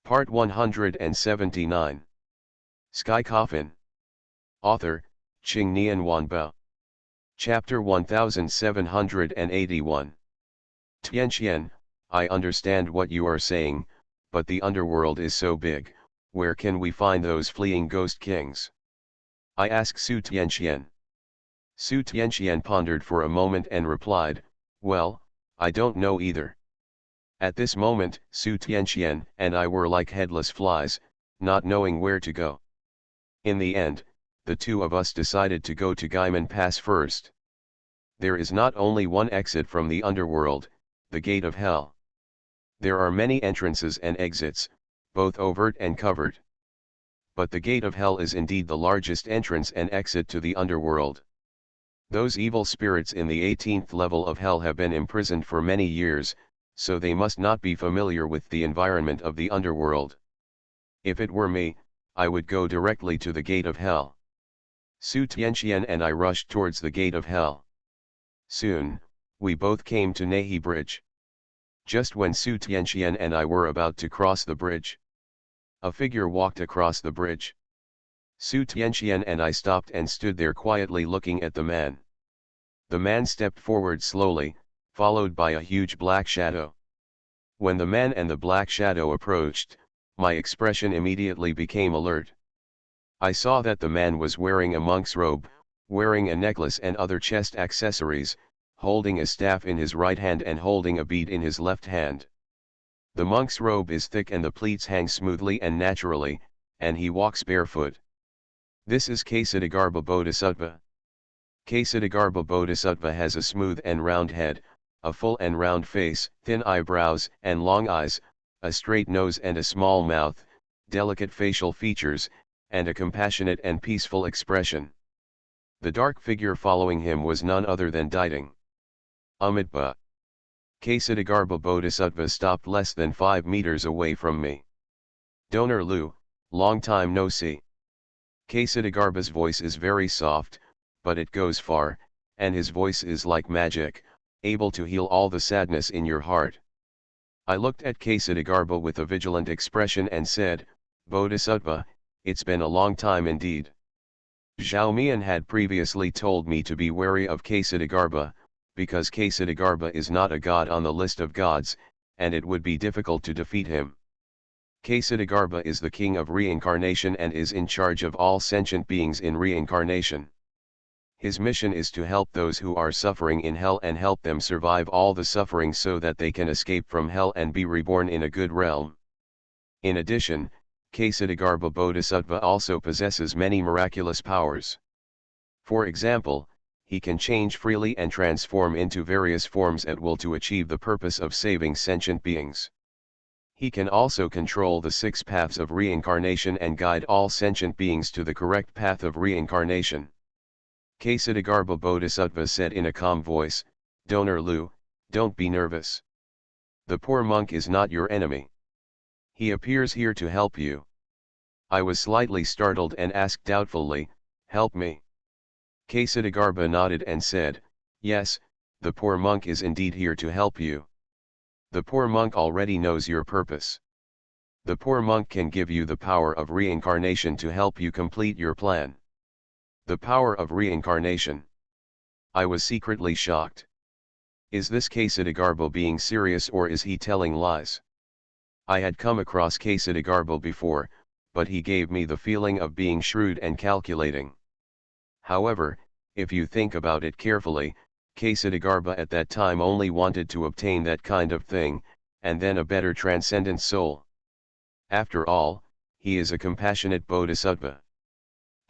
Part 179. Sky Coffin. Author, Qing Nian Wanba. Chapter 1781. Tianqian, I understand what you are saying, but the underworld is so big, where can we find those fleeing ghost kings? I asked Su Tianqian. Su Tianqian pondered for a moment and replied, well, I don't know either. At this moment, Su Tianqian and I were like headless flies, not knowing where to go. In the end, the two of us decided to go to Gaiman Pass first. There is not only one exit from the underworld, the gate of hell. There are many entrances and exits, both overt and covered. But the gate of hell is indeed the largest entrance and exit to the underworld. Those evil spirits in the 18th level of hell have been imprisoned for many years, so they must not be familiar with the environment of the underworld. If it were me, I would go directly to the gate of hell. Su Tianqian and I rushed towards the gate of hell. Soon, we both came to Nehi Bridge. Just when Su Tianqian and I were about to cross the bridge, a figure walked across the bridge. Su Tianqian and I stopped and stood there quietly looking at the man. The man stepped forward slowly, followed by a huge black shadow. When the man and the black shadow approached, my expression immediately became alert. I saw that the man was wearing a monk's robe, wearing a necklace and other chest accessories, holding a staff in his right hand and holding a bead in his left hand. The monk's robe is thick and the pleats hang smoothly and naturally, and he walks barefoot. This is Kshitigarbha Bodhisattva. Kshitigarbha Bodhisattva has a smooth and round head, a full and round face, thin eyebrows and long eyes, a straight nose and a small mouth, delicate facial features, and a compassionate and peaceful expression. The dark figure following him was none other than Diding. Amitabha. Kshitigarbha Bodhisattva stopped less than 5 meters away from me. Donor Lu, long time no see. Kshitigarbha's voice is very soft, but it goes far, and his voice is like magic, able to heal all the sadness in your heart. I looked at Kshitigarbha with a vigilant expression and said, Bodhisattva, it's been a long time indeed. Zhao Mian had previously told me to be wary of Kshitigarbha, because Kshitigarbha is not a god on the list of gods, and it would be difficult to defeat him. Kshitigarbha is the king of reincarnation and is in charge of all sentient beings in reincarnation. His mission is to help those who are suffering in hell and help them survive all the suffering so that they can escape from hell and be reborn in a good realm. In addition, Kshitigarbha Bodhisattva also possesses many miraculous powers. For example, he can change freely and transform into various forms at will to achieve the purpose of saving sentient beings. He can also control the 6 paths of reincarnation and guide all sentient beings to the correct path of reincarnation. Kshitigarbha Bodhisattva said in a calm voice, Donor Lu, don't be nervous. The poor monk is not your enemy. He appears here to help you. I was slightly startled and asked doubtfully, help me? Kshitigarbha nodded and said, yes, the poor monk is indeed here to help you. The poor monk already knows your purpose. The poor monk can give you the power of reincarnation to help you complete your plan. The power of reincarnation. I was secretly shocked. Is this Kshitigarbha being serious or is he telling lies? I had come across Kshitigarbha before, but he gave me the feeling of being shrewd and calculating. However, if you think about it carefully, Kshitigarbha at that time only wanted to obtain that kind of thing, and then a better transcendent soul. After all, he is a compassionate bodhisattva.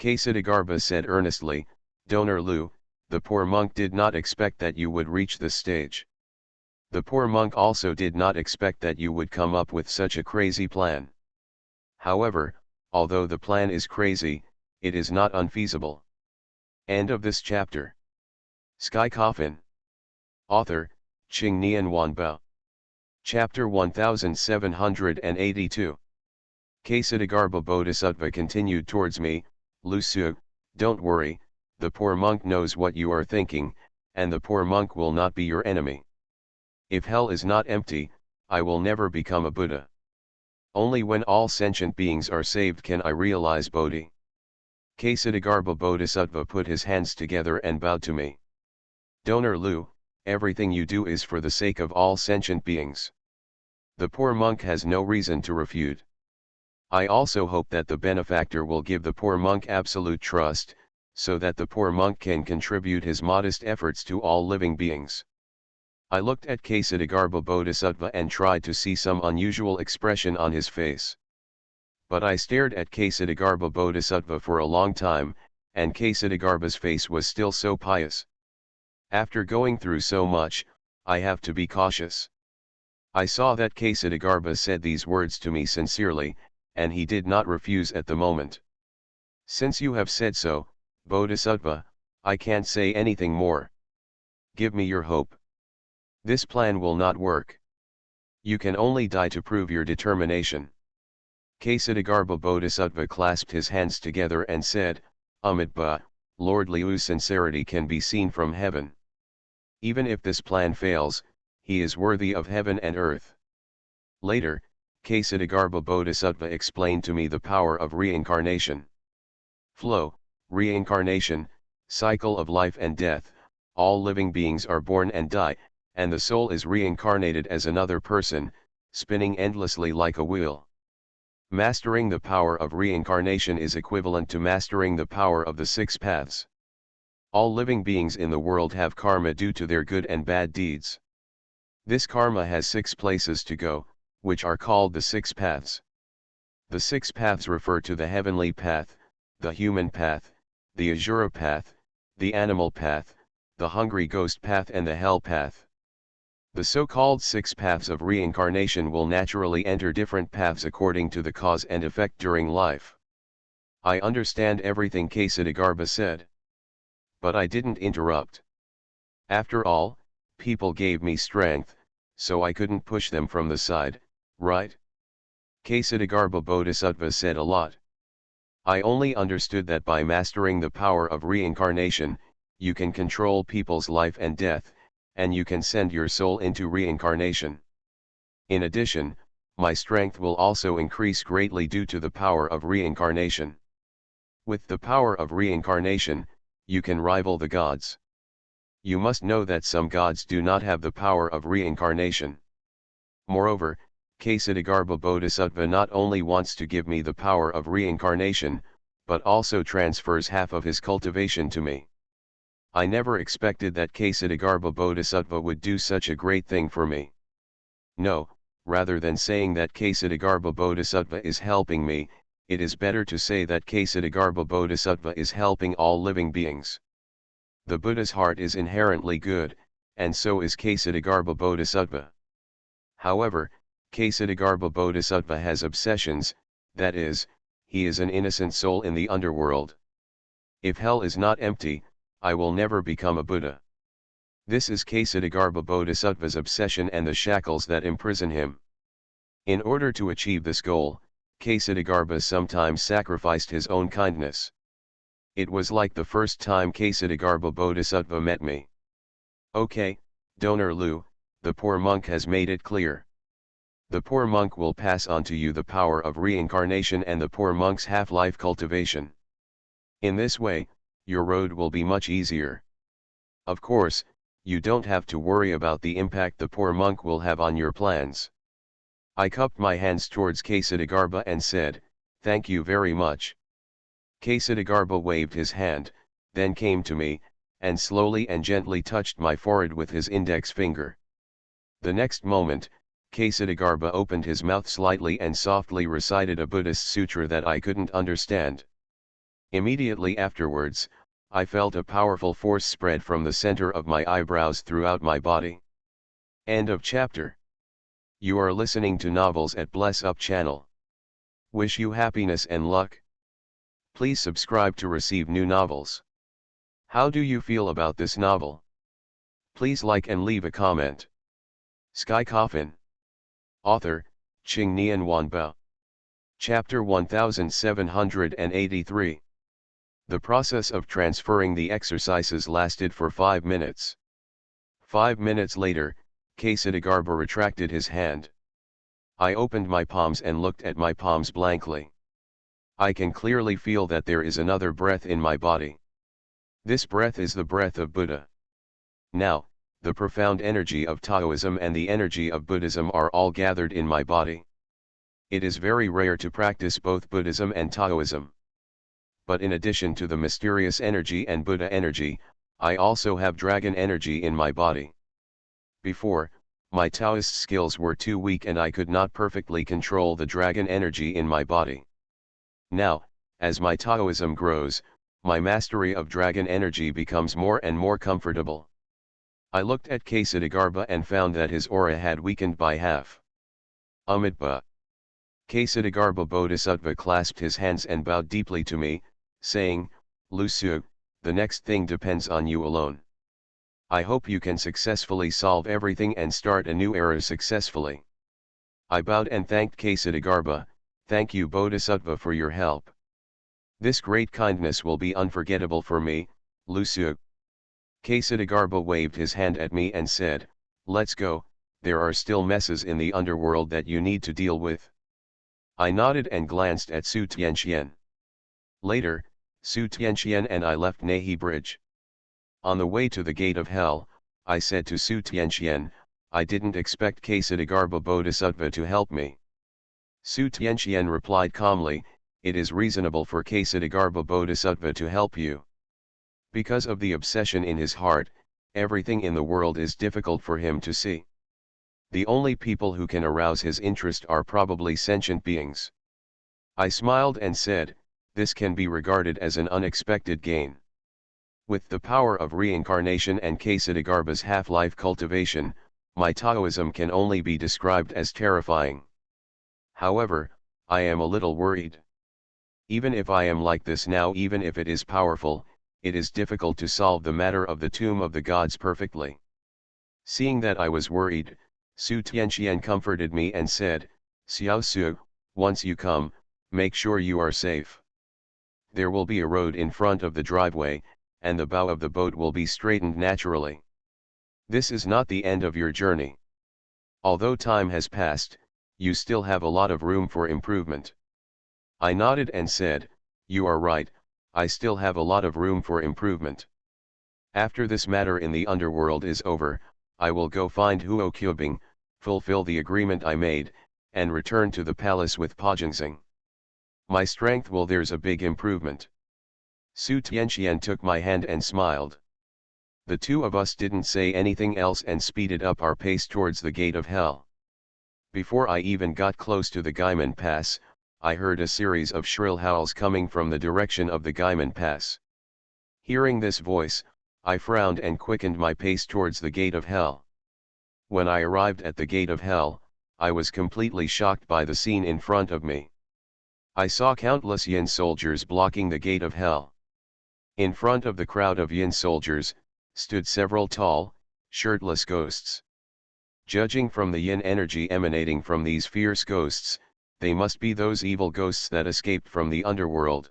Kshitigarbha said earnestly, Donor Lu, the poor monk did not expect that you would reach this stage. The poor monk also did not expect that you would come up with such a crazy plan. However, although the plan is crazy, it is not unfeasible. End of this chapter. Sky Coffin. Author, Qing Nian Wanba. Chapter 1782. Kshitigarbha Bodhisattva continued towards me, Lu Su, don't worry, the poor monk knows what you are thinking, and the poor monk will not be your enemy. If hell is not empty, I will never become a Buddha. Only when all sentient beings are saved can I realize Bodhi. Ksitagarbha Bodhisattva put his hands together and bowed to me. Donor Lu, everything you do is for the sake of all sentient beings. The poor monk has no reason to refute. I also hope that the benefactor will give the poor monk absolute trust, so that the poor monk can contribute his modest efforts to all living beings. I looked at Ksitagarbha Bodhisattva and tried to see some unusual expression on his face. But I stared at Ksitagarbha Bodhisattva for a long time, and Ksitagarbha's face was still so pious. After going through so much, I have to be cautious. I saw that Ksitagarbha said these words to me sincerely, and he did not refuse at the moment. Since you have said so, Bodhisattva, I can't say anything more. Give me your hope. This plan will not work. You can only die to prove your determination. Ksitagarbha Bodhisattva clasped his hands together and said, Amitabha, Lord Liu's sincerity can be seen from heaven. Even if this plan fails, he is worthy of heaven and earth. Later, Ksitagarbha Bodhisattva explained to me the power of reincarnation. Flow, reincarnation, cycle of life and death, all living beings are born and die, and the soul is reincarnated as another person, spinning endlessly like a wheel. Mastering the power of reincarnation is equivalent to mastering the power of the six paths. All living beings in the world have karma due to their good and bad deeds. This karma has 6 places to go, which are called the 6 paths. The 6 paths refer to the heavenly path, the human path, the Asura path, the animal path, the hungry ghost path and the hell path. The so-called 6 paths of reincarnation will naturally enter different paths according to the cause and effect during life. I understand everything Ksitagarbha said. But I didn't interrupt. After all, people gave me strength, so I couldn't push them from the side, right? Ksitagarbha Bodhisattva said a lot. I only understood that by mastering the power of reincarnation, you can control people's life and death, and you can send your soul into reincarnation. In addition, my strength will also increase greatly due to the power of reincarnation. With the power of reincarnation, you can rival the gods. You must know that some gods do not have the power of reincarnation. Moreover, Ksitagarbha Bodhisattva not only wants to give me the power of reincarnation, but also transfers half of his cultivation to me. I never expected that Ksitagarbha Bodhisattva would do such a great thing for me. No, rather than saying that Ksitagarbha Bodhisattva is helping me, it is better to say that Ksitagarbha Bodhisattva is helping all living beings. The Buddha's heart is inherently good, and so is Ksitagarbha Bodhisattva. However, Ksitagarbha Bodhisattva has obsessions, that is, he is an innocent soul in the underworld. If hell is not empty, I will never become a Buddha. This is Ksitagarbha Bodhisattva's obsession and the shackles that imprison him. In order to achieve this goal, Ksitagarbha sometimes sacrificed his own kindness. It was like the first time Ksitagarbha Bodhisattva met me. Okay, Donor Lu, the poor monk has made it clear. The poor monk will pass on to you the power of reincarnation and the poor monk's half-life cultivation. In this way, your road will be much easier. Of course, you don't have to worry about the impact the poor monk will have on your plans. I cupped my hands towards Ksitagarbha and said, "Thank you very much." Ksitagarbha waved his hand, then came to me, and slowly and gently touched my forehead with his index finger. The next moment, Ksitagarbha opened his mouth slightly and softly recited a Buddhist sutra that I couldn't understand. Immediately afterwards, I felt a powerful force spread from the center of my eyebrows throughout my body. End of chapter. You are listening to novels at Bless Up channel. Wish you happiness and luck. Please subscribe to receive new novels. How do you feel about this novel? Please like and leave a comment. Sky Coffin. Author, Ching Nian Wanba. Chapter 1783. The process of transferring the exercises lasted for 5 minutes. 5 minutes later, Ksitagarbha retracted his hand. I opened my palms and looked at my palms blankly. I can clearly feel that there is another breath in my body. This breath is the breath of Buddha. Now, the profound energy of Taoism and the energy of Buddhism are all gathered in my body. It is very rare to practice both Buddhism and Taoism. But in addition to the mysterious energy and Buddha energy, I also have dragon energy in my body. Before, my Taoist skills were too weak and I could not perfectly control the dragon energy in my body. Now, as my Taoism grows, my mastery of dragon energy becomes more and more comfortable. I looked at Ksitigarbha and found that his aura had weakened by half. Amitabha. Ksitigarbha Bodhisattva clasped his hands and bowed deeply to me, saying, Lusu, the next thing depends on you alone. I hope you can successfully solve everything and start a new era successfully. I bowed and thanked Ksitigarbha. Thank you Bodhisattva for your help. This great kindness will be unforgettable for me, Lusu. Ksitigarbha waved his hand at me and said, let's go, there are still messes in the underworld that you need to deal with. I nodded and glanced at Su Tianxian. Later, Su Tianxian and I left Nahi Bridge. On the way to the gate of hell, I said to Su Tianxian, I didn't expect Ksitigarbha Bodhisattva to help me. Su Tianxian replied calmly, it is reasonable for Ksitigarbha Bodhisattva to help you. Because of the obsession in his heart, everything in the world is difficult for him to see. The only people who can arouse his interest are probably sentient beings. I smiled and said, this can be regarded as an unexpected gain. With the power of reincarnation and Ksitigarbha's half-life cultivation, my Taoism can only be described as terrifying. However, I am a little worried. Even if I am like this now, even if it is powerful, it is difficult to solve the matter of the tomb of the gods perfectly. Seeing that I was worried, Su Tianxian comforted me and said, Xiao Su, once you come, make sure you are safe. There will be a road in front of the driveway, and the bow of the boat will be straightened naturally. This is not the end of your journey. Although time has passed, you still have a lot of room for improvement. I nodded and said, you are right, I still have a lot of room for improvement. After this matter in the underworld is over, I will go find Huo Qubing, fulfill the agreement I made, and return to the palace with Pajingxing. My strength will there's a big improvement. Su Tianxian took my hand and smiled. The two of us didn't say anything else and speeded up our pace towards the gate of hell. Before I even got close to the Gaiman Pass, I heard a series of shrill howls coming from the direction of the Gaiman Pass. Hearing this voice, I frowned and quickened my pace towards the gate of hell. When I arrived at the gate of hell, I was completely shocked by the scene in front of me. I saw countless Yin soldiers blocking the gate of hell. In front of the crowd of Yin soldiers, stood several tall, shirtless ghosts. Judging from the Yin energy emanating from these fierce ghosts, they must be those evil ghosts that escaped from the underworld.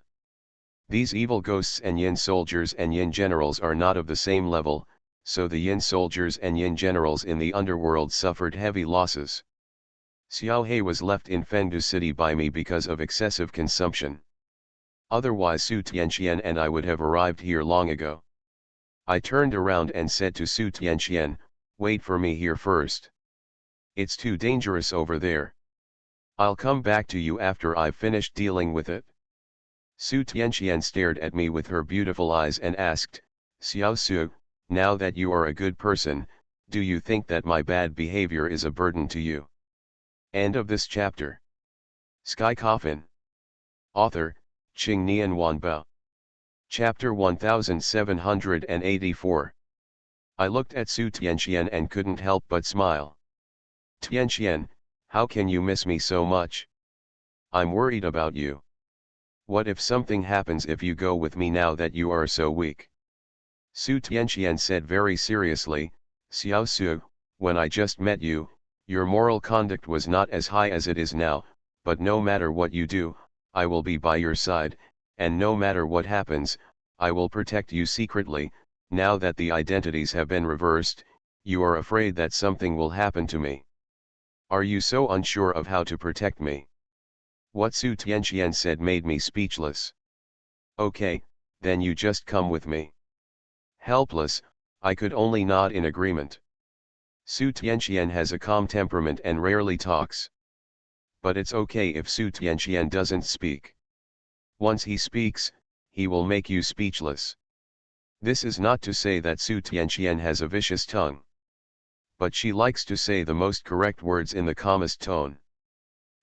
These evil ghosts and Yin soldiers and Yin generals are not of the same level, so the Yin soldiers and Yin generals in the underworld suffered heavy losses. Xiao He was left in Fengdu City by me because of excessive consumption. Otherwise Su Tianxian and I would have arrived here long ago. I turned around and said to Su Tianxian, wait for me here first. It's too dangerous over there. I'll come back to you after I've finished dealing with it. Su Tianxian stared at me with her beautiful eyes and asked, Xiao Su, now that you are a good person, do you think that my bad behavior is a burden to you? End of this chapter. Sky Coffin. Author, Qing Nian Wanbao. Chapter 1784. I looked at Su Tianxian and couldn't help but smile. Tianxian, how can you miss me so much? I'm worried about you. What if something happens if you go with me now that you are so weak? Su Tianxian said very seriously, Xiao Su, when I just met you, your moral conduct was not as high as it is now, but no matter what you do, I will be by your side, and no matter what happens, I will protect you secretly. Now that the identities have been reversed, you are afraid that something will happen to me. Are you so unsure of how to protect me? What Su Tianqian said made me speechless. Okay, then you just come with me. Helpless, I could only nod in agreement. Su Tianqian has a calm temperament and rarely talks. But it's okay if Su Tianqian doesn't speak. Once he speaks, he will make you speechless. This is not to say that Su Tianqian has a vicious tongue. But she likes to say the most correct words in the calmest tone.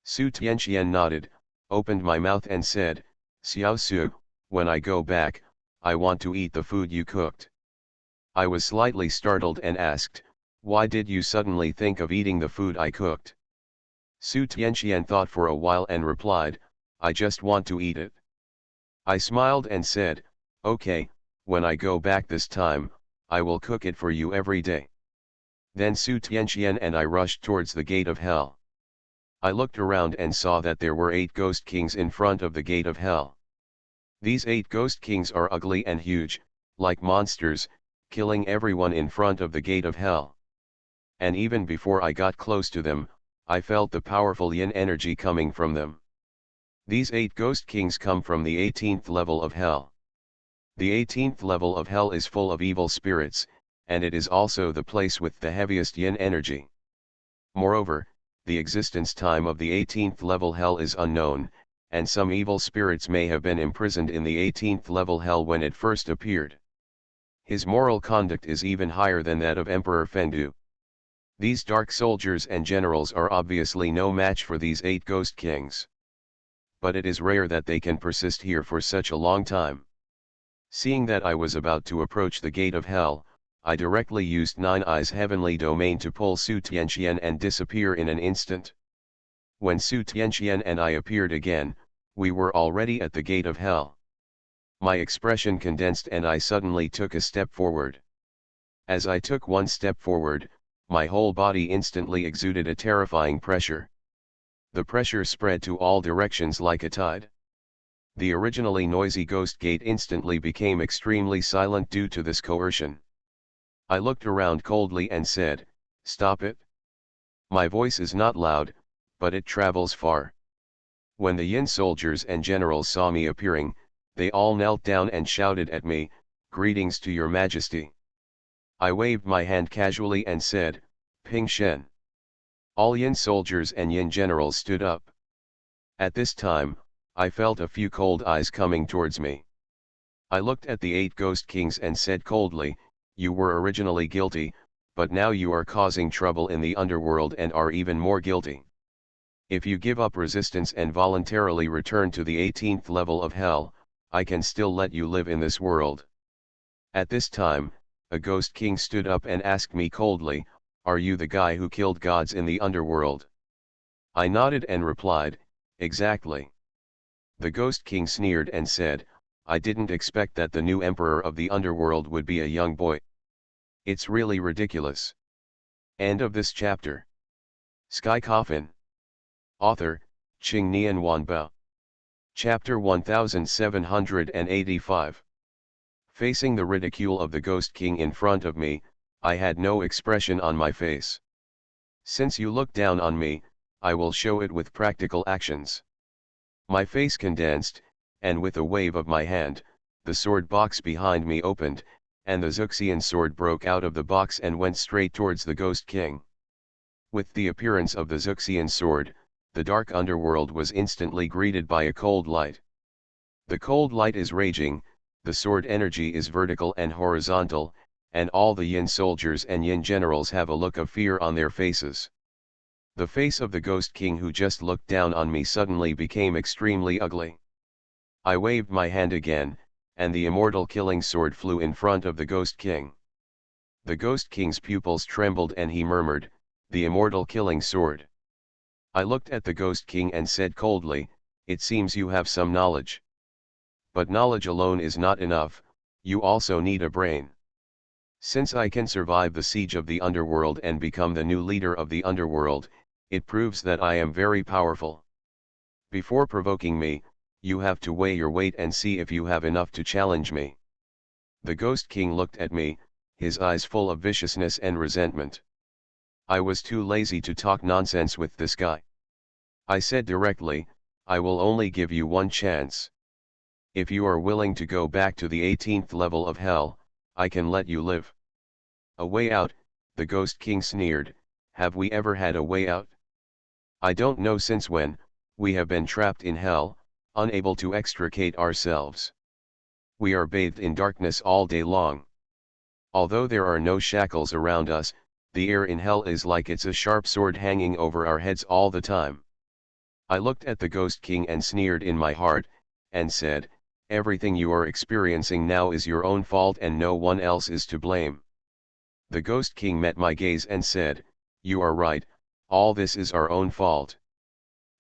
Su Tianqian nodded, opened my mouth and said, Xiao Su, when I go back, I want to eat the food you cooked. I was slightly startled and asked, why did you suddenly think of eating the food I cooked? Su Tianqian thought for a while and replied, I just want to eat it. I smiled and said, okay, when I go back this time, I will cook it for you every day. Then Su Tianqian and I rushed towards the gate of hell. I looked around and saw that there were 8 ghost kings in front of the gate of hell. These 8 ghost kings are ugly and huge, like monsters, killing everyone in front of the gate of hell. And even before I got close to them, I felt the powerful yin energy coming from them. These 8 ghost kings come from the 18th level of hell. The 18th level of hell is full of evil spirits, and it is also the place with the heaviest yin energy. Moreover, the existence time of the 18th level hell is unknown, and some evil spirits may have been imprisoned in the 18th level hell when it first appeared. His moral conduct is even higher than that of Emperor Fendu. These dark soldiers and generals are obviously no match for these 8 ghost kings. But it is rare that they can persist here for such a long time. Seeing that I was about to approach the gate of hell, I directly used Nine Eyes' heavenly domain to pull Su Tianqian and disappear in an instant. When Su Tianqian and I appeared again, we were already at the gate of hell. My expression condensed and I suddenly took a step forward. As I took one step forward, my whole body instantly exuded a terrifying pressure. The pressure spread to all directions like a tide. The originally noisy ghost gate instantly became extremely silent due to this coercion. I looked around coldly and said, stop it. My voice is not loud, but it travels far. When the yin soldiers and generals saw me appearing, they all knelt down and shouted at me, greetings to your majesty. I waved my hand casually and said, Ping Shen. All yin soldiers and yin generals stood up. At this time, I felt a few cold eyes coming towards me. I looked at the 8 ghost kings and said coldly, you were originally guilty, but now you are causing trouble in the underworld and are even more guilty. If you give up resistance and voluntarily return to the 18th level of hell, I can still let you live in this world. At this time, a ghost king stood up and asked me coldly, are you the guy who killed gods in the underworld? I nodded and replied, exactly. The ghost king sneered and said, I didn't expect that the new emperor of the underworld would be a young boy. It's really ridiculous. End of this chapter. Sky Coffin. Author, Qing Nian Wanbao. Chapter 1785. Facing the ridicule of the Ghost King in front of me, I had no expression on my face. Since you look down on me, I will show it with practical actions. My face condensed, and with a wave of my hand, the sword box behind me opened, and the Zuxian sword broke out of the box and went straight towards the Ghost King. With the appearance of the Zuxian sword, the dark underworld was instantly greeted by a cold light. The cold light is raging, the sword energy is vertical and horizontal, and all the yin soldiers and yin generals have a look of fear on their faces. The face of the Ghost King who just looked down on me suddenly became extremely ugly. I waved my hand again, and the immortal killing sword flew in front of the Ghost King. The Ghost King's pupils trembled and he murmured, the immortal killing sword. I looked at the Ghost King and said coldly, it seems you have some knowledge. But knowledge alone is not enough, you also need a brain. Since I can survive the siege of the underworld and become the new leader of the underworld, it proves that I am very powerful. Before provoking me, you have to weigh your weight and see if you have enough to challenge me. The Ghost King looked at me, his eyes full of viciousness and resentment. I was too lazy to talk nonsense with this guy. I said directly, I will only give you one chance. If you are willing to go back to the 18th level of hell, I can let you live. A way out, the Ghost King sneered. Have we ever had a way out? I don't know since when, we have been trapped in hell, unable to extricate ourselves. We are bathed in darkness all day long. Although there are no shackles around us, the air in hell is like it's a sharp sword hanging over our heads all the time. I looked at the Ghost King and sneered in my heart, and said, everything you are experiencing now is your own fault and no one else is to blame. The Ghost King met my gaze and said, you are right, all this is our own fault.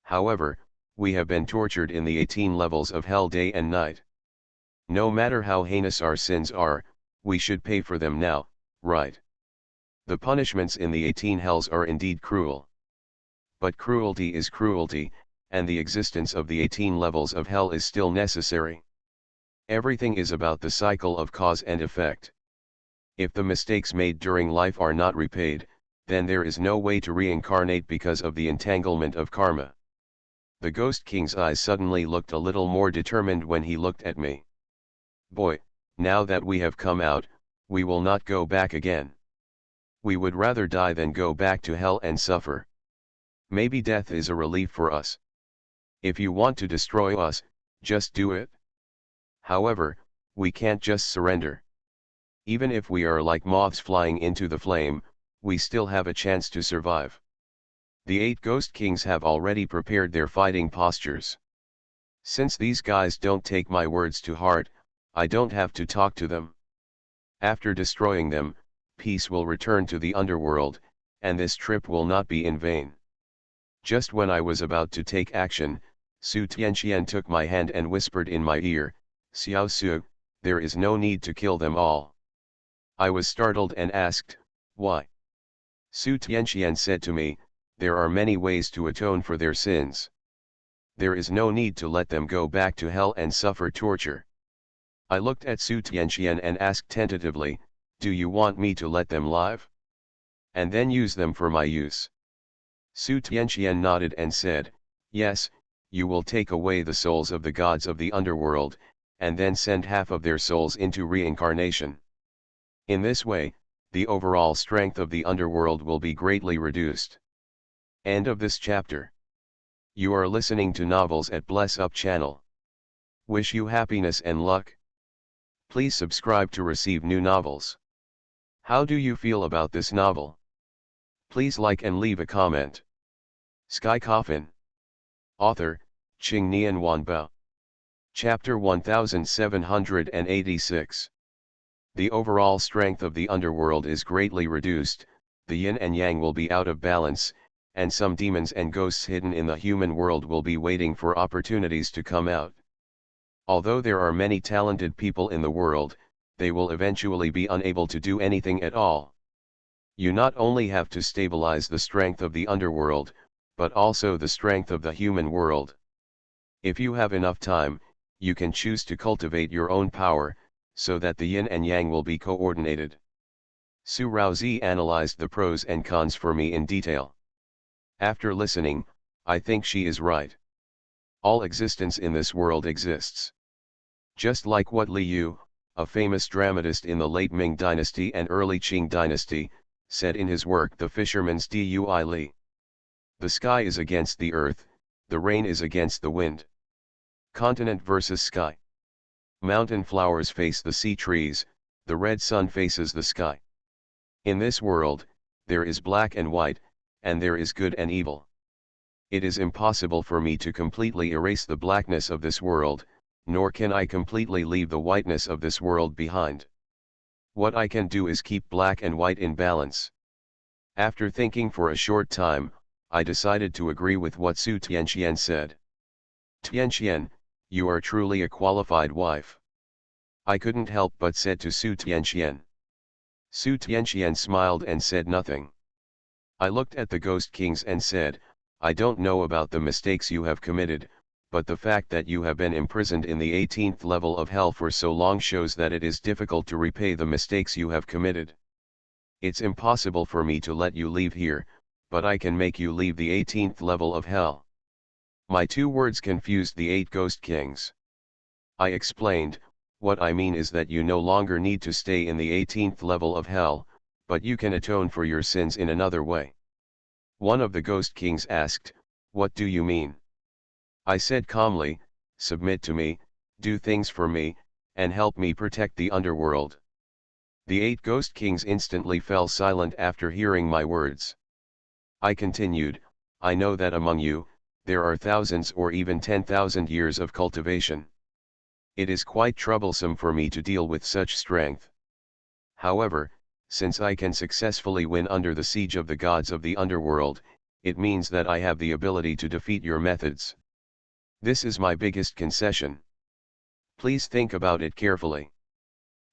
However, we have been tortured in the 18 levels of hell day and night. No matter how heinous our sins are, we should pay for them now, right? The punishments in the 18 hells are indeed cruel. But cruelty is cruelty, and the existence of the 18 levels of hell is still necessary. Everything is about the cycle of cause and effect. If the mistakes made during life are not repaid, then there is no way to reincarnate because of the entanglement of karma. The Ghost King's eyes suddenly looked a little more determined when he looked at me. Boy, now that we have come out, we will not go back again. We would rather die than go back to hell and suffer. Maybe death is a relief for us. If you want to destroy us, just do it. However, we can't just surrender. Even if we are like moths flying into the flame, we still have a chance to survive. The 8 Ghost Kings have already prepared their fighting postures. Since these guys don't take my words to heart, I don't have to talk to them. After destroying them, peace will return to the underworld, and this trip will not be in vain. Just when I was about to take action, Su Tianqian took my hand and whispered in my ear, Xiao Su, there is no need to kill them all. I was startled and asked, why? Su Tianqian said to me, there are many ways to atone for their sins. There is no need to let them go back to hell and suffer torture. I looked at Su Tianqian and asked tentatively, do you want me to let them live? And then use them for my use? Su Tianqian nodded and said, yes, you will take away the souls of the gods of the underworld, and then send half of their souls into reincarnation. In this way, the overall strength of the underworld will be greatly reduced. End of this chapter. You are listening to Novels at Bless Up channel. Wish you happiness and luck. Please subscribe to receive new novels. How do you feel about this novel? Please like and leave a comment. Sky Coffin. Author, Qing Nian Wanbao. Chapter 1786. The overall strength of the underworld is greatly reduced, the yin and yang will be out of balance, and some demons and ghosts hidden in the human world will be waiting for opportunities to come out. Although there are many talented people in the world, they will eventually be unable to do anything at all. You not only have to stabilize the strength of the underworld, but also the strength of the human world. If you have enough time, you can choose to cultivate your own power, so that the yin and yang will be coordinated. Su Raozi analyzed the pros and cons for me in detail. After listening, I think she is right. All existence in this world exists. Just like what Li Yu, a famous dramatist in the late Ming dynasty and early Qing dynasty, said in his work The Fisherman's Dui Li. The sky is against the earth, the rain is against the wind. Continent versus sky. Mountain flowers face the sea trees, the red sun faces the sky. In this world, there is black and white, and there is good and evil. It is impossible for me to completely erase the blackness of this world, nor can I completely leave the whiteness of this world behind. What I can do is keep black and white in balance. After thinking for a short time, I decided to agree with what Su Tianqian said. Tianqian, you are truly a qualified wife. I couldn't help but said to Su Tianqian. Su Tianqian smiled and said nothing. I looked at the Ghost Kings and said, I don't know about the mistakes you have committed, but the fact that you have been imprisoned in the 18th level of hell for so long shows that it is difficult to repay the mistakes you have committed. It's impossible for me to let you leave here, but I can make you leave the 18th level of hell. My 2 words confused the 8 ghost kings. I explained, what I mean is that you no longer need to stay in the 18th level of hell, but you can atone for your sins in another way. One of the ghost kings asked, what do you mean? I said calmly, submit to me, do things for me, and help me protect the underworld. The 8 ghost kings instantly fell silent after hearing my words. I continued, I know that among you, there are thousands or even 10,000 years of cultivation. It is quite troublesome for me to deal with such strength. However, since I can successfully win under the siege of the gods of the underworld, it means that I have the ability to defeat your methods. This is my biggest concession. Please think about it carefully.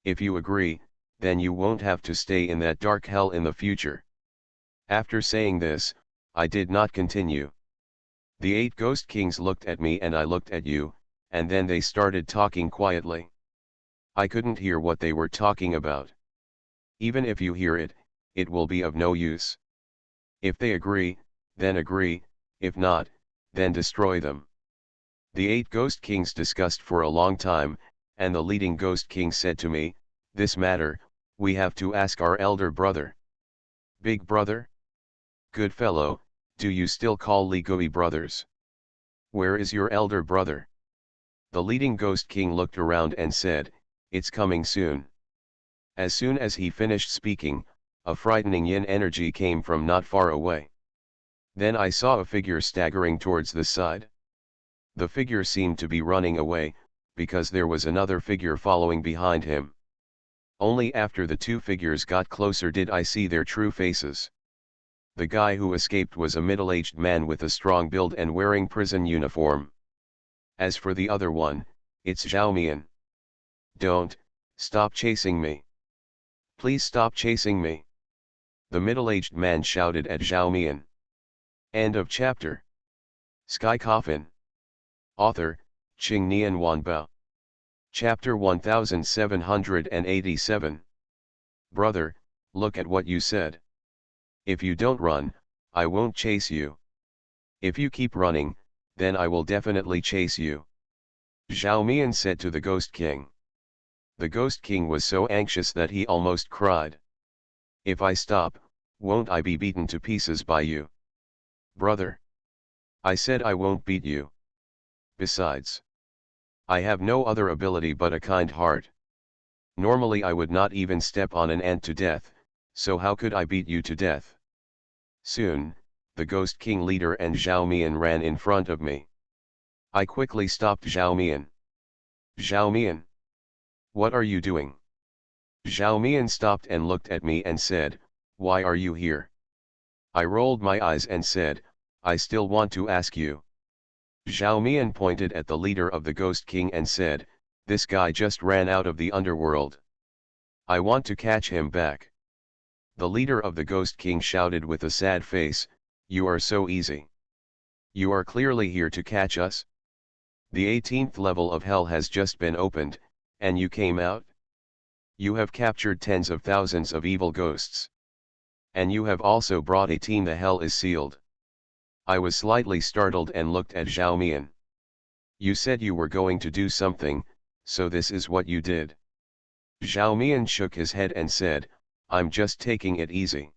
If you agree, then you won't have to stay in that dark hell in the future. After saying this, I did not continue. The 8 ghost kings looked at me and I looked at you, and then they started talking quietly. I couldn't hear what they were talking about. Even if you hear it, it will be of no use. If they agree, then agree, if not, then destroy them. The 8 ghost kings discussed for a long time, and the leading ghost king said to me, this matter, we have to ask our elder brother. Big brother? Good fellow, do you still call Ligui brothers? Where is your elder brother? The leading ghost king looked around and said, it's coming soon. As soon as he finished speaking, a frightening yin energy came from not far away. Then I saw a figure staggering towards the side. The figure seemed to be running away, because there was another figure following behind him. Only after the 2 figures got closer did I see their true faces. The guy who escaped was a middle-aged man with a strong build and wearing prison uniform. As for the other one, it's Zhao Mian. Don't, stop chasing me. Please stop chasing me. The middle-aged man shouted at Zhao Mian. End of chapter. Sky Coffin. Author, Qing Nian Wanbao. Chapter 1787. Brother, look at what you said. If you don't run, I won't chase you. If you keep running, then I will definitely chase you. Zhao Mian said to the Ghost King. The Ghost King was so anxious that he almost cried. If I stop, won't I be beaten to pieces by you? Brother. I said I won't beat you. Besides, I have no other ability but a kind heart. Normally I would not even step on an ant to death, so how could I beat you to death? Soon, the Ghost King leader and Zhao Mian ran in front of me. I quickly stopped Zhao Mian. Zhao Mian. What are you doing? Zhao Mian stopped and looked at me and said, why are you here? I rolled my eyes and said, I still want to ask you. Zhao Mian pointed at the leader of the Ghost King and said, this guy just ran out of the underworld. I want to catch him back. The leader of the Ghost King shouted with a sad face, you are so easy. You are clearly here to catch us? The 18th level of hell has just been opened, and you came out? You have captured tens of thousands of evil ghosts. And you have also brought a team. The hell is sealed. I was slightly startled and looked at Zhao Mian. You said you were going to do something, so this is what you did. Zhao Mian shook his head and said, I'm just taking it easy.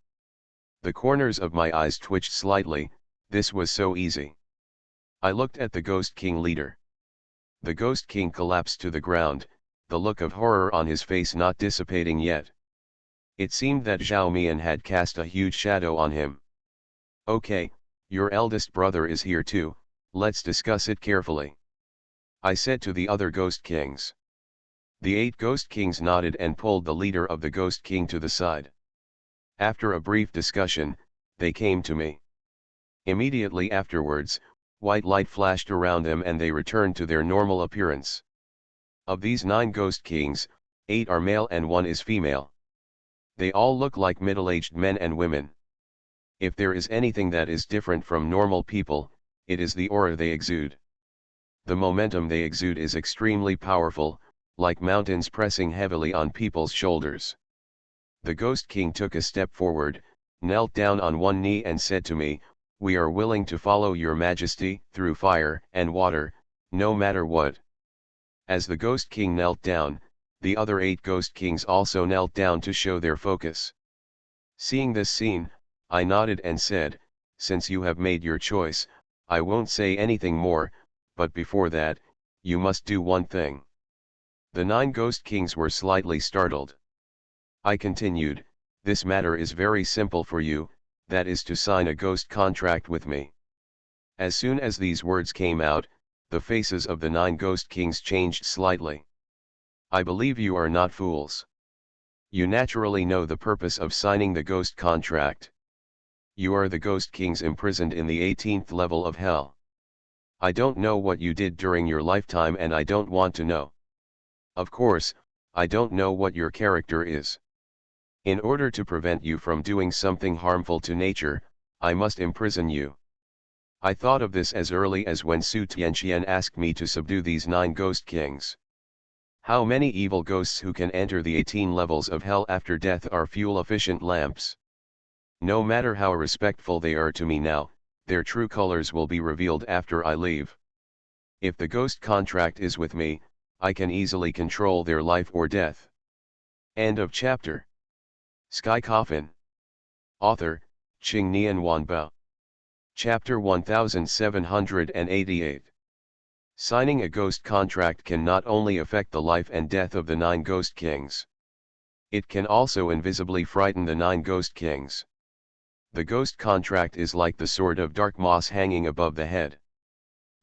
The corners of my eyes twitched slightly, this was so easy. I looked at the Ghost King leader. The Ghost King collapsed to the ground, the look of horror on his face not dissipating yet. It seemed that Zhao Mian had cast a huge shadow on him. Okay, your eldest brother is here too, let's discuss it carefully. I said to the other Ghost Kings. The 8 Ghost Kings nodded and pulled the leader of the Ghost King to the side. After a brief discussion, they came to me. Immediately afterwards, white light flashed around them and they returned to their normal appearance. Of these 9 Ghost Kings, 8 are male and 1 is female. They all look like middle-aged men and women. If there is anything that is different from normal people, it is the aura they exude. The momentum they exude is extremely powerful, like mountains pressing heavily on people's shoulders. The Ghost King took a step forward, knelt down on one knee and said to me, "We are willing to follow your majesty, through fire and water, no matter what." As the Ghost King knelt down, the other 8 Ghost Kings also knelt down to show their focus. Seeing this scene, I nodded and said, "Since you have made your choice, I won't say anything more, but before that, you must do one thing." The 9 Ghost Kings were slightly startled. I continued, "This matter is very simple for you, that is to sign a ghost contract with me." As soon as these words came out, the faces of the 9 Ghost Kings changed slightly. "I believe you are not fools. You naturally know the purpose of signing the ghost contract. You are the Ghost Kings imprisoned in the 18th level of hell. I don't know what you did during your lifetime and I don't want to know. Of course, I don't know what your character is. In order to prevent you from doing something harmful to nature, I must imprison you." I thought of this as early as when Su Tianqian asked me to subdue these 9 Ghost Kings. How many evil ghosts who can enter the 18 levels of hell after death are fuel-efficient lamps? No matter how respectful they are to me now, their true colors will be revealed after I leave. If the ghost contract is with me, I can easily control their life or death. End of chapter. Sky Coffin. Author, Qing Nian Wanbao. Chapter 1788. Signing a ghost contract can not only affect the life and death of the 9 Ghost Kings. It can also invisibly frighten the 9 Ghost Kings. The ghost contract is like the sword of dark moss hanging above the head.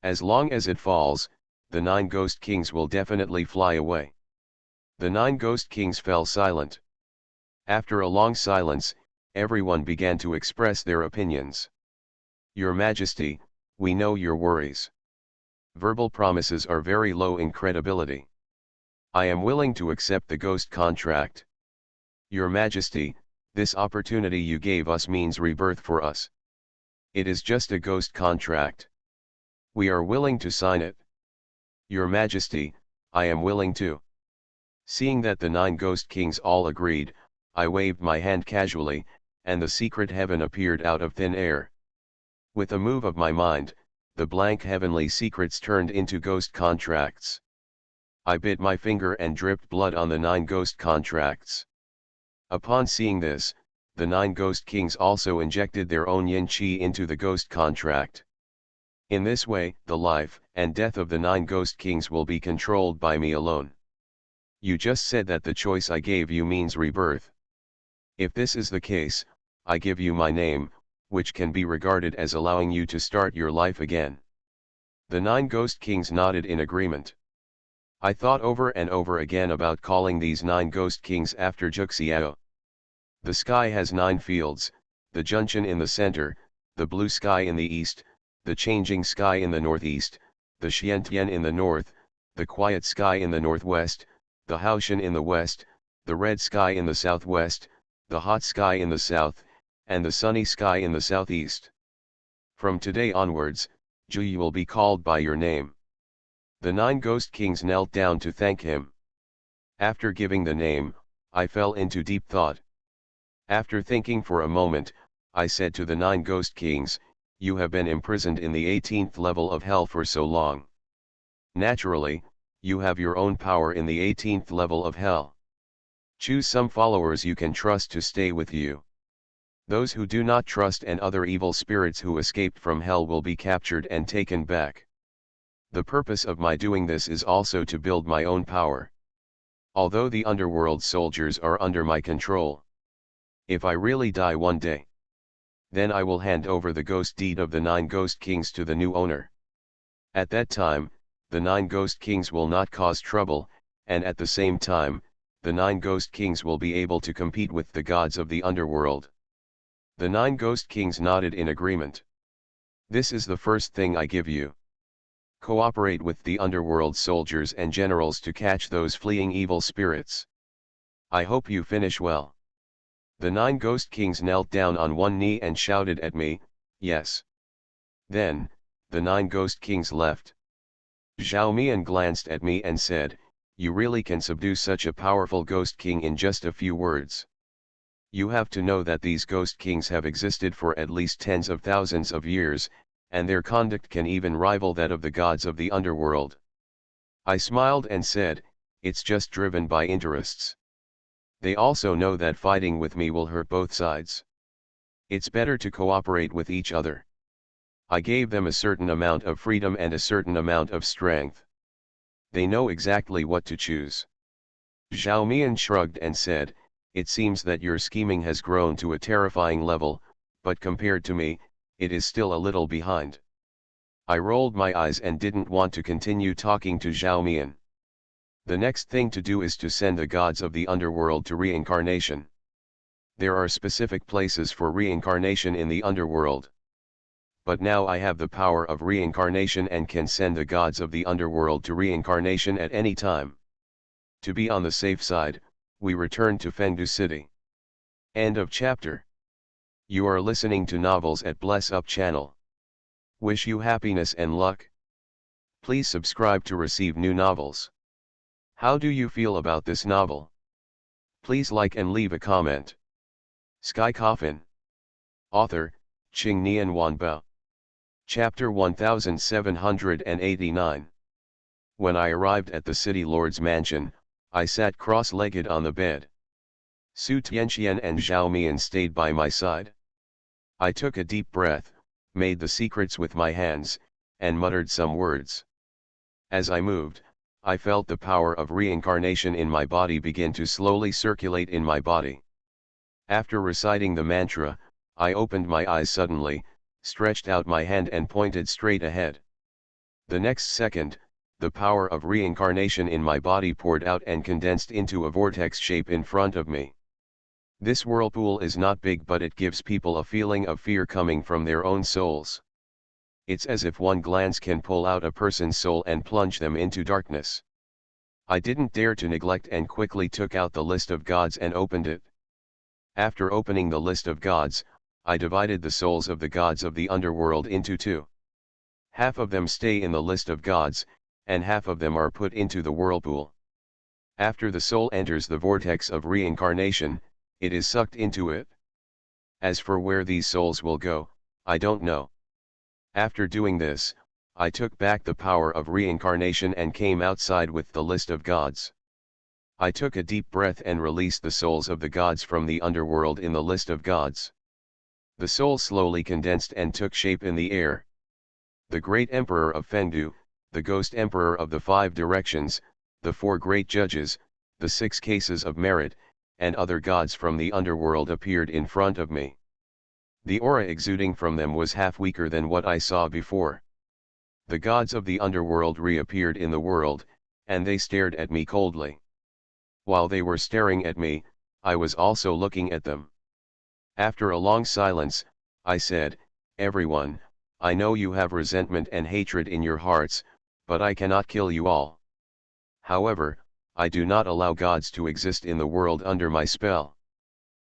As long as it falls, the 9 Ghost Kings will definitely fly away. The 9 Ghost Kings fell silent. After a long silence, everyone began to express their opinions. "Your Majesty, we know your worries. Verbal promises are very low in credibility. I am willing to accept the ghost contract. Your Majesty, this opportunity you gave us means rebirth for us. It is just a ghost contract. We are willing to sign it. Your Majesty, I am willing to." Seeing that the 9 Ghost Kings all agreed, I waved my hand casually, and the secret heaven appeared out of thin air. With a move of my mind, the blank heavenly secrets turned into ghost contracts. I bit my finger and dripped blood on the 9 ghost contracts. Upon seeing this, the 9 Ghost Kings also injected their own yin qi into the ghost contract. In this way, the life and death of the 9 Ghost Kings will be controlled by me alone. You just said that the choice I gave you means rebirth. If this is the case, I give you my name, which can be regarded as allowing you to start your life again. The 9 Ghost Kings nodded in agreement. I thought over and over again about calling these 9 Ghost Kings after Juxiao. The sky has 9 fields, the Junqian in the center, the blue sky in the east, the changing sky in the northeast, the Xiantian in the north, the quiet sky in the northwest, the Haoshan in the west, the red sky in the southwest, the hot sky in the south, and the sunny sky in the southeast. From today onwards, Zhu will be called by your name. The 9 Ghost Kings knelt down to thank him. After giving the name, I fell into deep thought. After thinking for a moment, I said to the 9 Ghost Kings, "You have been imprisoned in the 18th level of hell for so long. Naturally, you have your own power in the 18th level of hell. Choose some followers you can trust to stay with you. Those who do not trust and other evil spirits who escaped from hell will be captured and taken back. The purpose of my doing this is also to build my own power. Although the underworld soldiers are under my control. If I really die one day, then I will hand over the ghost deed of the 9 Ghost Kings to the new owner. At that time, the 9 Ghost Kings will not cause trouble, and at the same time, the 9 Ghost Kings will be able to compete with the gods of the underworld." The 9 Ghost Kings nodded in agreement. "This is the first thing I give you. Cooperate with the underworld soldiers and generals to catch those fleeing evil spirits. I hope you finish well." The 9 Ghost Kings knelt down on one knee and shouted at me, "Yes." Then, the 9 Ghost Kings left. Zhao Mian glanced at me and said, "You really can subdue such a powerful Ghost King in just a few words." You have to know that these ghost kings have existed for at least tens of thousands of years, and their conduct can even rival that of the gods of the underworld. I smiled and said, it's just driven by interests. They also know that fighting with me will hurt both sides. It's better to cooperate with each other. I gave them a certain amount of freedom and a certain amount of strength. They know exactly what to choose. Zhao Mian shrugged and said, it seems that your scheming has grown to a terrifying level, but compared to me, it is still a little behind. I rolled my eyes and didn't want to continue talking to Zhao Mian. The next thing to do is to send the gods of the underworld to reincarnation. There are specific places for reincarnation in the underworld. But now I have the power of reincarnation and can send the gods of the underworld to reincarnation at any time. To be on the safe side, we return to Fengdu City. End of chapter. You are listening to Novels at Bless Up channel. Wish you happiness and luck. Please subscribe to receive new novels. How do you feel about this novel? Please like and leave a comment. Sky Coffin. Author, Qing Nian Wanbao. Chapter 1789. When I arrived at the city lord's mansion, I sat cross-legged on the bed. Su Tianqian and Zhao Mian stayed by my side. I took a deep breath, made the secrets with my hands, and muttered some words. As I moved, I felt the power of reincarnation in my body begin to slowly circulate in my body. After reciting the mantra, I opened my eyes suddenly, stretched out my hand and pointed straight ahead. The next second, the power of reincarnation in my body poured out and condensed into a vortex shape in front of me. This whirlpool is not big, but it gives people a feeling of fear coming from their own souls. It's as if one glance can pull out a person's soul and plunge them into darkness. I didn't dare to neglect and quickly took out the list of gods and opened it. After opening the list of gods, I divided the souls of the gods of the underworld into two. Half of them stay in the list of gods, and half of them are put into the whirlpool. After the soul enters the vortex of reincarnation, it is sucked into it. As for where these souls will go, I don't know. After doing this, I took back the power of reincarnation and came outside with the list of gods. I took a deep breath and released the souls of the gods from the underworld in the list of gods. The soul slowly condensed and took shape in the air. The great emperor of Fengdu, the ghost emperor of the 5 directions, the 4 great judges, the 6 cases of merit, and other gods from the underworld appeared in front of me. The aura exuding from them was half weaker than what I saw before. The gods of the underworld reappeared in the world, and they stared at me coldly. While they were staring at me, I was also looking at them. After a long silence, I said, everyone, I know you have resentment and hatred in your hearts, but I cannot kill you all. However, I do not allow gods to exist in the world under my spell.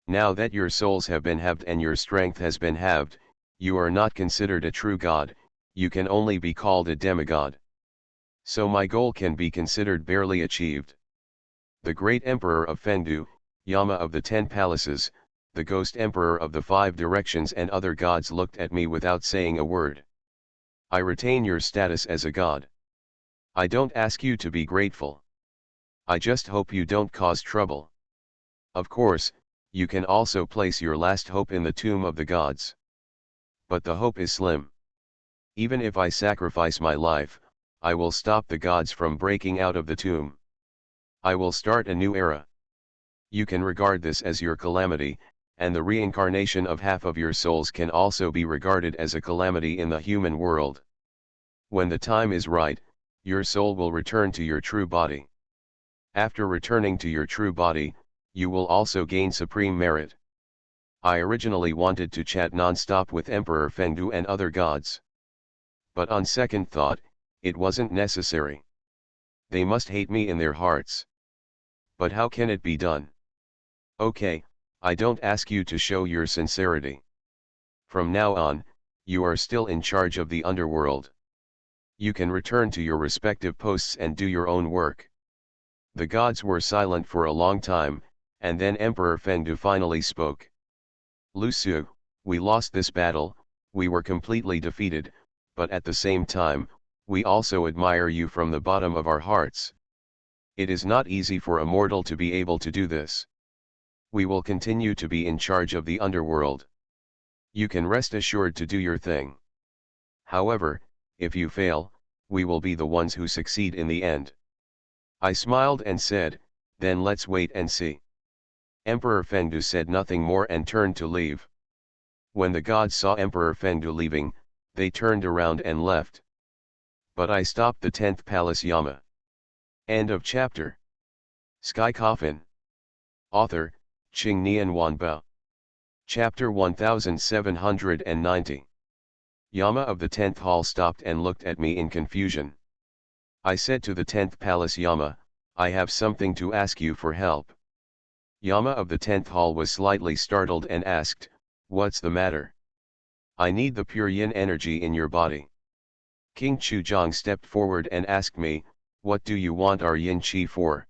Now that your souls have been halved and your strength has been halved, you are not considered a true god, you can only be called a demigod. So my goal can be considered barely achieved. The great emperor of Fengdu, Yama of the 10 palaces, the ghost emperor of the 5 directions and other gods looked at me without saying a word. I retain your status as a god. I don't ask you to be grateful. I just hope you don't cause trouble. Of course, you can also place your last hope in the tomb of the gods. But the hope is slim. Even if I sacrifice my life, I will stop the gods from breaking out of the tomb. I will start a new era. You can regard this as your calamity, and the reincarnation of half of your souls can also be regarded as a calamity in the human world. When the time is right, your soul will return to your true body. After returning to your true body, you will also gain supreme merit. I originally wanted to chat non-stop with Emperor Fengdu and other gods. But on second thought, it wasn't necessary. They must hate me in their hearts. But how can it be done? Okay, I don't ask you to show your sincerity. From now on, you are still in charge of the underworld. You can return to your respective posts and do your own work. The gods were silent for a long time, and then Emperor Fengdu finally spoke. Lu Su, we lost this battle, we were completely defeated, but at the same time, we also admire you from the bottom of our hearts. It is not easy for a mortal to be able to do this. We will continue to be in charge of the underworld. You can rest assured to do your thing. However, if you fail, we will be the ones who succeed in the end. I smiled and said, then let's wait and see. Emperor Fengdu said nothing more and turned to leave. When the gods saw Emperor Fengdu leaving, they turned around and left. But I stopped the 10th palace Yama. End of chapter. Sky Coffin. Author, Qing Nian Wanbao. Chapter 1790. Yama of the 10th hall stopped and looked at me in confusion. I said to the 10th palace Yama, I have something to ask you for help. Yama of the 10th hall was slightly startled and asked, what's the matter? I need the pure yin energy in your body. King Chuzhong stepped forward and asked me, what do you want our yin qi for?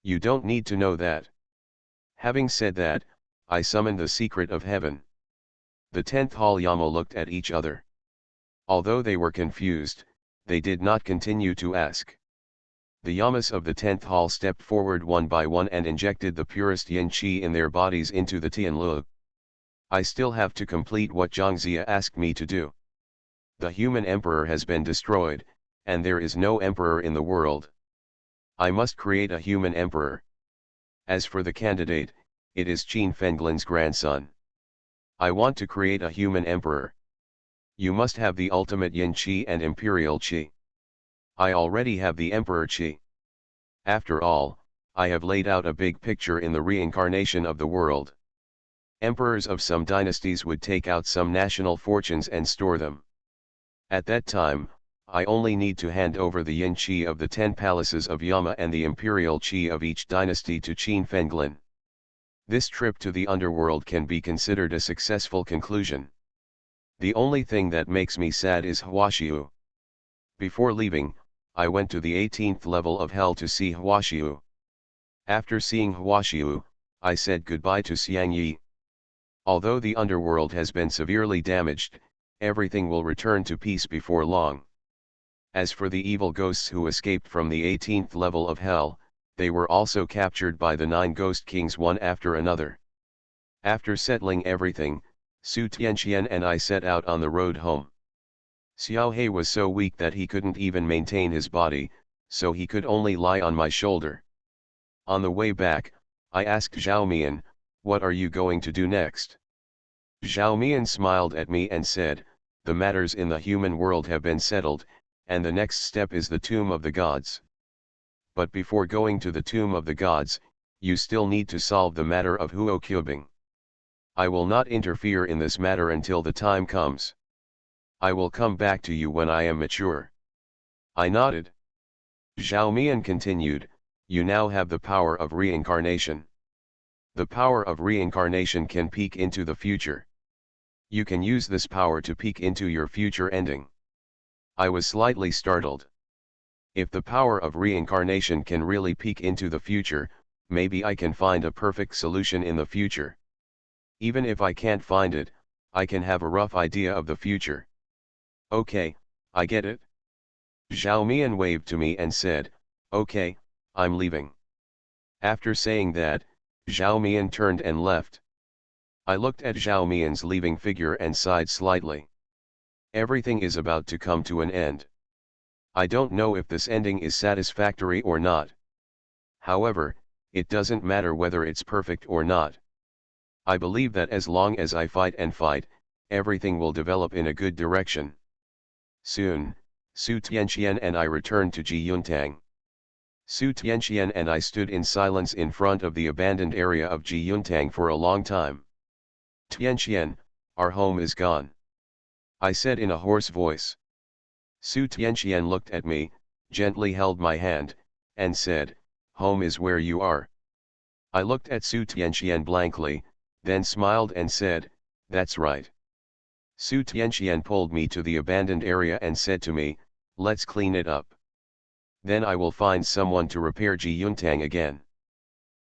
You don't need to know that. Having said that, I summoned the secret of heaven. The 10th hall Yama looked at each other. Although they were confused, they did not continue to ask. The Yamas of the 10th hall stepped forward one by one and injected the purest yin qi in their bodies into the Tianlu. I still have to complete what Zhangzia asked me to do. The human emperor has been destroyed, and there is no emperor in the world. I must create a human emperor. As for the candidate, it is Qin Fenglin's grandson. I want to create a human emperor. You must have the ultimate yin qi and imperial qi. I already have the emperor qi. After all, I have laid out a big picture in the reincarnation of the world. Emperors of some dynasties would take out some national fortunes and store them. At that time, I only need to hand over the yin qi of the 10 palaces of Yama and the imperial qi of each dynasty to Qin Fenglin. This trip to the underworld can be considered a successful conclusion. The only thing that makes me sad is Huaxiu. Before leaving, I went to the 18th level of hell to see Huaxiu. After seeing Huaxiu, I said goodbye to Xiang Yi. Although the underworld has been severely damaged, everything will return to peace before long. As for the evil ghosts who escaped from the 18th level of hell, they were also captured by the 9 ghost kings one after another. After settling everything, Su Tianqian and I set out on the road home. Xiao He was so weak that he couldn't even maintain his body, so he could only lie on my shoulder. On the way back, I asked Zhao Mian, what are you going to do next? Zhao Mian smiled at me and said, the matters in the human world have been settled, and the next step is the tomb of the gods. But before going to the tomb of the gods, you still need to solve the matter of Huo Qubing. I will not interfere in this matter until the time comes. I will come back to you when I am mature. I nodded. Zhao Mian continued, you now have the power of reincarnation. The power of reincarnation can peek into the future. You can use this power to peek into your future ending. I was slightly startled. If the power of reincarnation can really peek into the future, maybe I can find a perfect solution in the future. Even if I can't find it, I can have a rough idea of the future. Okay, I get it. Zhao Mian waved to me and said, okay, I'm leaving. After saying that, Zhao Mian turned and left. I looked at Zhao Mian's leaving figure and sighed slightly. Everything is about to come to an end. I don't know if this ending is satisfactory or not. However, it doesn't matter whether it's perfect or not. I believe that as long as I fight and fight, everything will develop in a good direction. Soon, Su Tianqian and I returned to Ji Yuntang. Su Tianqian and I stood in silence in front of the abandoned area of Ji Yuntang for a long time. Tianqian, our home is gone. I said in a hoarse voice. Su Tianqian looked at me, gently held my hand, and said, home is where you are. I looked at Su Tianqian blankly, then smiled and said, that's right. Su Tianqian pulled me to the abandoned area and said to me, let's clean it up. Then I will find someone to repair Ji Yuntang again.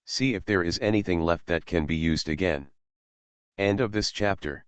See if there is anything left that can be used again. End of this chapter.